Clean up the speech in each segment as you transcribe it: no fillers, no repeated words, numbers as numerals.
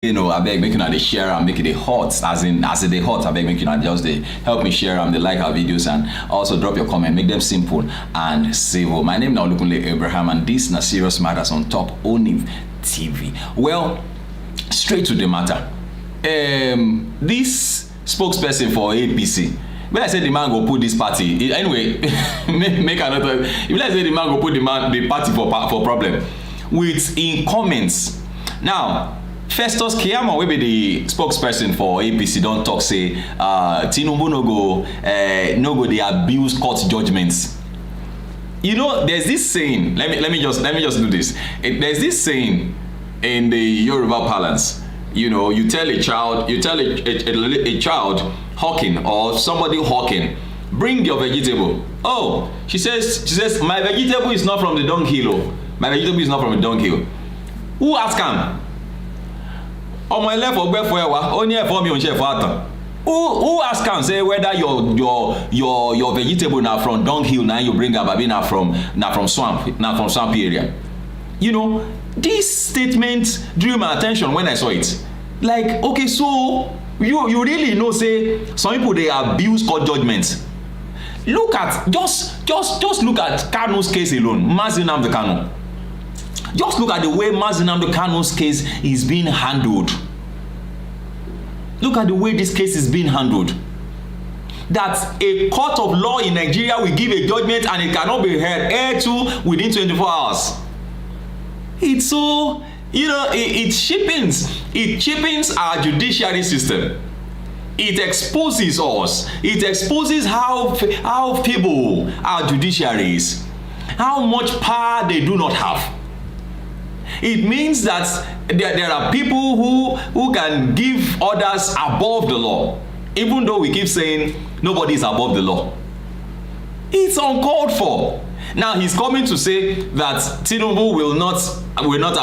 I beg making they share and make it hot, as in they hot. I beg making just they help me share them, they like our videos, and also drop your comment, make them simple and civil. My name is Olukunle Abraham, and this is Serious Matters on Top Oniv TV. Well, straight to the matter. This spokesperson for APC, when I say the man go put this party anyway, make another. If I say the man go put the party for problem with in comments now. Festus Keyamo, will be the spokesperson for APC, don't talk say Tinubu no go they abuse court judgments. There's this saying. Let me just do this. There's this saying in the Yoruba parlance. You tell a child, a child hawking or somebody hawking, bring your vegetable. Oh, she says my vegetable is not from the dunghill. My vegetable is not from the dunghill. Who ask him? On my left, only for me on chef water. Who ask can say whether your vegetable now from dunghill now you bring up now from swamp area. This statement drew my attention when I saw it. Like, okay, so you really know say some people they abuse court judgments. Look at just look at Kano's case alone, Mazi Nnamdi Kanu. Just look at the way Mazi Nnamdi Kanu's case is being handled. Look at the way this case is being handled. That a court of law in Nigeria will give a judgment and it cannot be heard to within 24 hours. It's so, it cheapens our judiciary system. It exposes us. It exposes how feeble our judiciary is. How much power they do not have. It means that there are people who can give orders above the law, even though we keep saying nobody is above the law. It's uncalled for. Now he's coming to say that Tinubu will not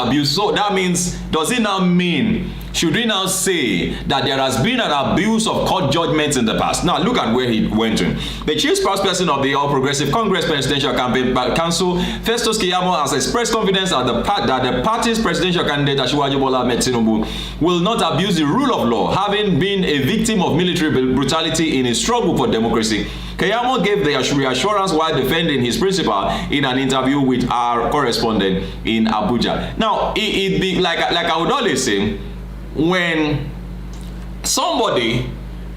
abuse. So that means, does it now mean, should we now say that there has been an abuse of court judgments in the past? Now look at where he went to. The chief spokesperson of the All Progressive Congress Presidential Campaign Council, Festus Keyamo, has expressed confidence that the party's presidential candidate Asiwaju Bola Ahmed Tinubu will not abuse the rule of law, having been a victim of military brutality in his struggle for democracy. Keyamo gave the reassurance while defending his principle in an interview with our correspondent in Abuja. Now, it be like I would always say, when somebody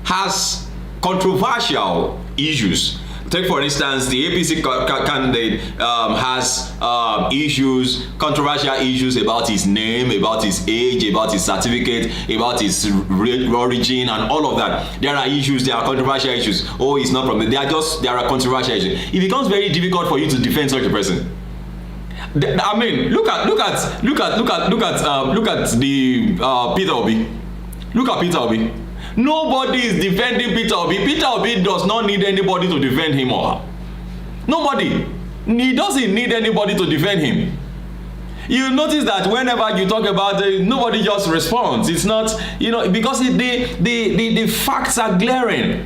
has controversial issues, take for instance the APC candidate has controversial issues about his name, about his age, about his certificate, about his origin and all of that. There are issues, there are controversial issues. Oh, he's not from there are controversial issues. It becomes very difficult for you to defend such a person. I mean, look at the Peter Obi. Look at Peter Obi. Nobody is defending Peter Obi. Peter Obi does not need anybody to defend him or her. Nobody. He doesn't need anybody to defend him. You notice that whenever you talk about it, nobody just responds. It's not, because the facts are glaring.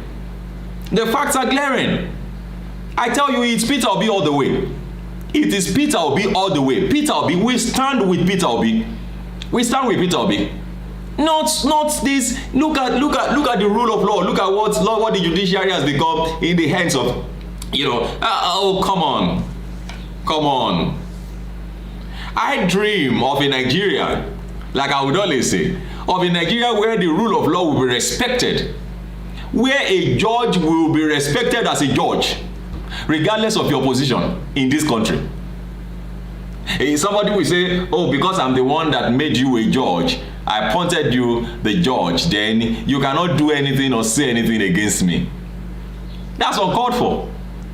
The facts are glaring. I tell you, it's Peter Obi all the way. It is Peter Obi all the way. Peter Obi, we stand with Peter Obi. We stand with Peter Obi. Not this. Look at the rule of law. Look at what the judiciary has become in the hands of, oh, come on. I dream of a Nigeria, like I would always say, of a Nigeria where the rule of law will be respected, where a judge will be respected as a judge, regardless of your position in this country. Somebody will say, oh, because I'm the one that made you a judge, I appointed you the judge, then you cannot do anything or say anything against me. That's uncalled for.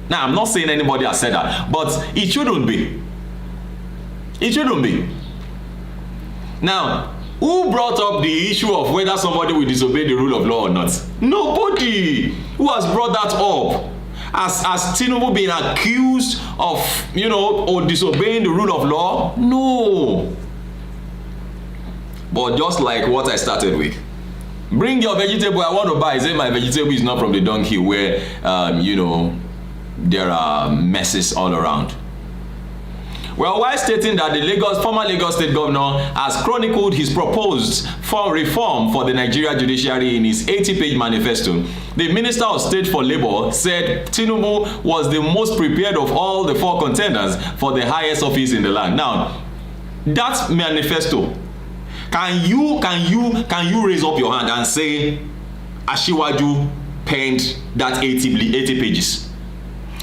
Now, I'm not saying anybody has said that, but it shouldn't be. It shouldn't be. Now, who brought up the issue of whether somebody will disobey the rule of law or not? Nobody. Who has brought that up? Has Tinubu been accused of, or disobeying the rule of law? No. But just like what I started with, bring your vegetable. I want to buy. Say my vegetable is not from the dunghill where, there are messes all around. Well, while stating that the former Lagos State Governor has chronicled his proposed reform for the Nigeria judiciary in his 80-page manifesto, the Minister of State for Labour said Tinubu was the most prepared of all the 4 contenders for the highest office in the land. Now, that manifesto, can you raise up your hand and say Asiwaju penned that 80 pages?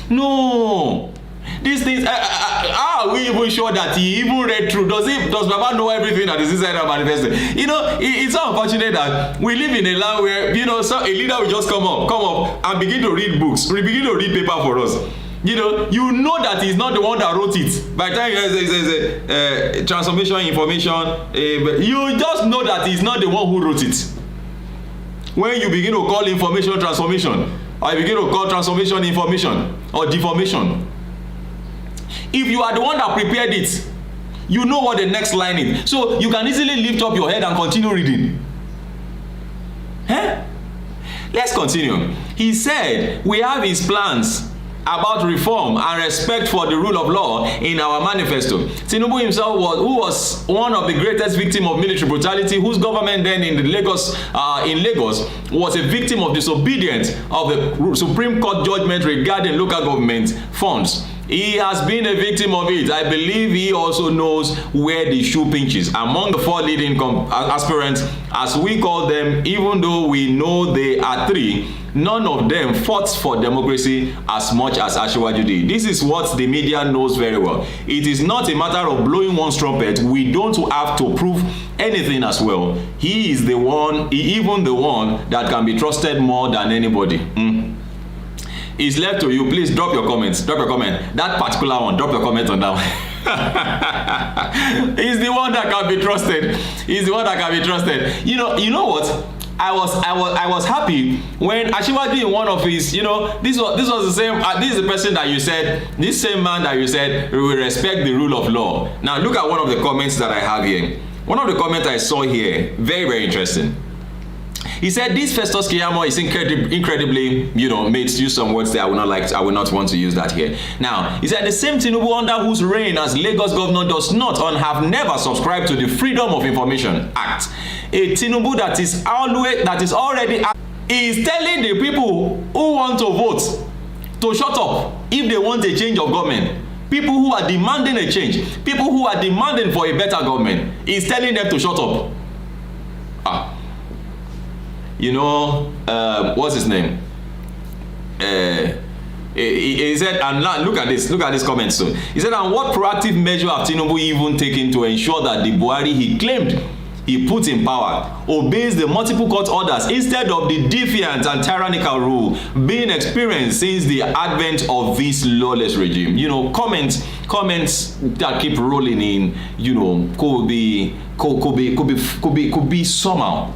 No. These things, are we even sure that he even read through? Does Baba know everything that is inside that manifesto? You know, it's so unfortunate that we live in a land where, you know, so a leader will just come up and begin to read books, begin to read paper for us. You know that he's not the one that wrote it. By the time there's a transformation information, you just know that he's not the one who wrote it. When you begin to call information transformation, or you begin to call transformation information or deformation, if you are the one that prepared it, you know what the next line is. So you can easily lift up your head and continue reading. Let's continue. He said, we have his plans about reform and respect for the rule of law in our manifesto. Tinubu himself, who was one of the greatest victims of military brutality, whose government then in Lagos was a victim of disobedience of the Supreme Court judgment regarding local government funds. He has been a victim of it. I believe he also knows where the shoe pinches. Among the 4 leading aspirants, as we call them, even though we know they are 3, none of them fought for democracy as much as Asiwaju did. This is what the media knows very well. It is not a matter of blowing one's trumpet. We don't have to prove anything as well. He is the one, even the one that can be trusted more than anybody. It's left to you. Please drop your comments. Drop your comment. That particular one, drop your comment on that one. He's the one that can be trusted. He's the one that can be trusted. You know what? I was happy when Asiwaju in one of his, this was the same. This is the person that you said, this same man that you said we will respect the rule of law. Now look at one of the comments that I have here. One of the comments I saw here, very, very interesting. He said this Festus Keyamo is incredibly, may use some words that I will not want to use that here. Now, he said the same Tinubu under whose reign as Lagos governor does not and have never subscribed to the Freedom of Information Act. A Tinubu that is already is telling the people who want to vote to shut up if they want a change of government. People who are demanding a change, people who are demanding for a better government, is telling them to shut up. What's his name? He said, and now look at this comment soon. He said, and what proactive measure have Tinubu even taken to ensure that the Buhari he claimed he put in power obeys the multiple court orders instead of the defiant and tyrannical rule being experienced since the advent of this lawless regime? Comments that keep rolling in, could be somehow.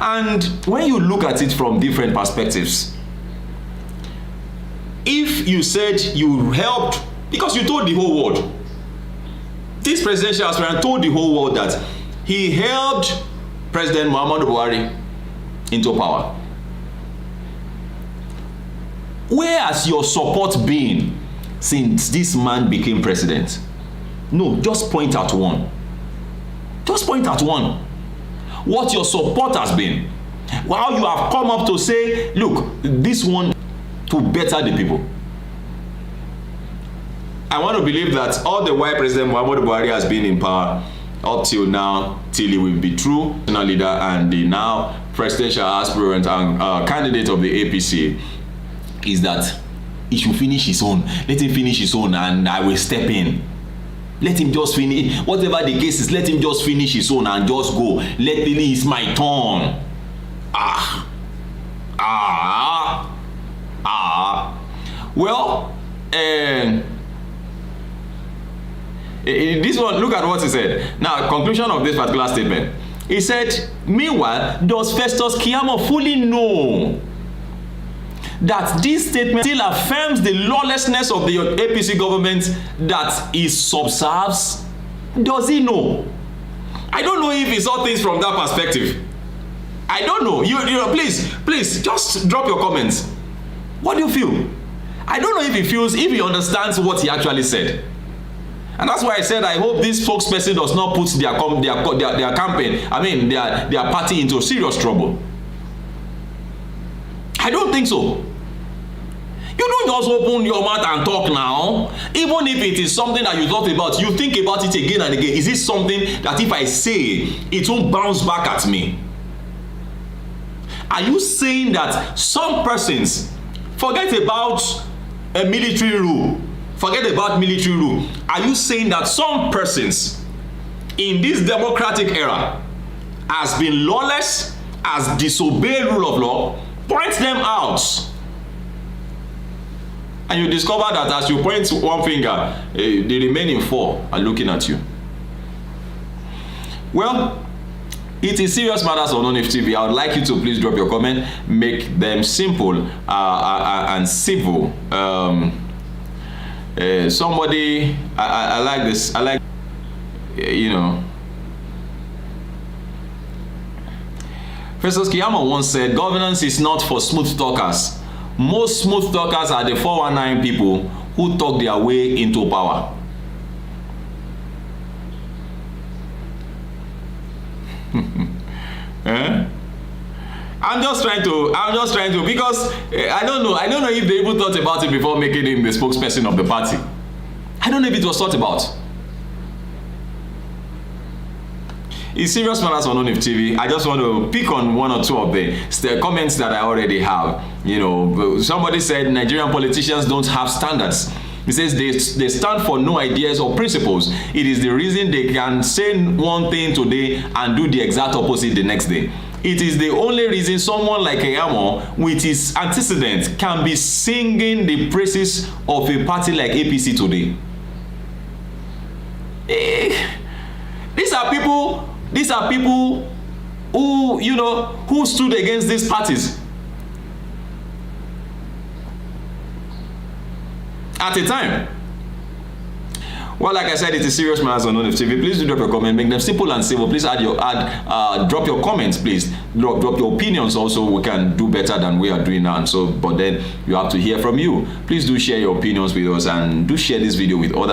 And when you look at it from different perspectives, if you said you helped, because you told the whole world, this presidential aspirant told the whole world that he helped President Muhammadu Buhari into power. Where has your support been since this man became president? No, just point out one. Just point out one. What your support has been. How you have come up to say, look, this one to better the people. I want to believe that all the while President Muhammadu Buhari has been in power up till now, till he will be true national leader and the now presidential aspirant and candidate of the APC, is that he should finish his own. Let him finish his own and I will step in. Let him just finish. Whatever the case is, let him just finish his own and just go. It's my turn. Well, this one, look at what he said. Now, conclusion of this particular statement. He said, meanwhile, does Festus Keyamo fully know that this statement still affirms the lawlessness of the APC government that it subserves? Does he know? I don't know if he saw things from that perspective. I don't know. Please, just drop your comments. What do you feel? I don't know if he understands what he actually said. And that's why I said I hope this spokesperson does not put their campaign, I mean their party into serious trouble. I don't think so. You don't just open your mouth and talk now. Even if it is something that you thought about, you think about it again and again. Is this something that if I say, it won't bounce back at me? Are you saying that some persons, forget about a military rule, forget about military rule, are you saying that some persons in this democratic era has been lawless, has disobeyed rule of law? Point them out. And you discover that as you point one finger, the remaining four are looking at you. Well, it is Serious Matters on ONIF TV. I would like you to please drop your comment. Make them simple and civil. Somebody, I like this. I like, you know. Festus Keyamo once said, governance is not for smooth talkers. Most smooth talkers are the 419 people who talk their way into power. I'm just trying to, because I don't know if they even thought about it before making him the spokesperson of the party. I don't know if it was thought about. It's Serious Matters on ONIF TV. I just want to pick on one or two of the comments that I already have. You know, somebody said Nigerian politicians don't have standards. He says they stand for no ideas or principles. It is the reason they can say one thing today and do the exact opposite the next day. It is the only reason someone like Keyamo, with his antecedents, can be singing the praises of a party like APC today. These are people who, you know, who stood against these parties at a time. Well, like I said, it is Serious Matters on ONIF TV. Please do drop your comment. Make them simple and civil. Please drop your comments, please. Drop your opinions also. We can do better than we are doing now. And so, but then you have to hear from you. Please do share your opinions with us and do share this video with others.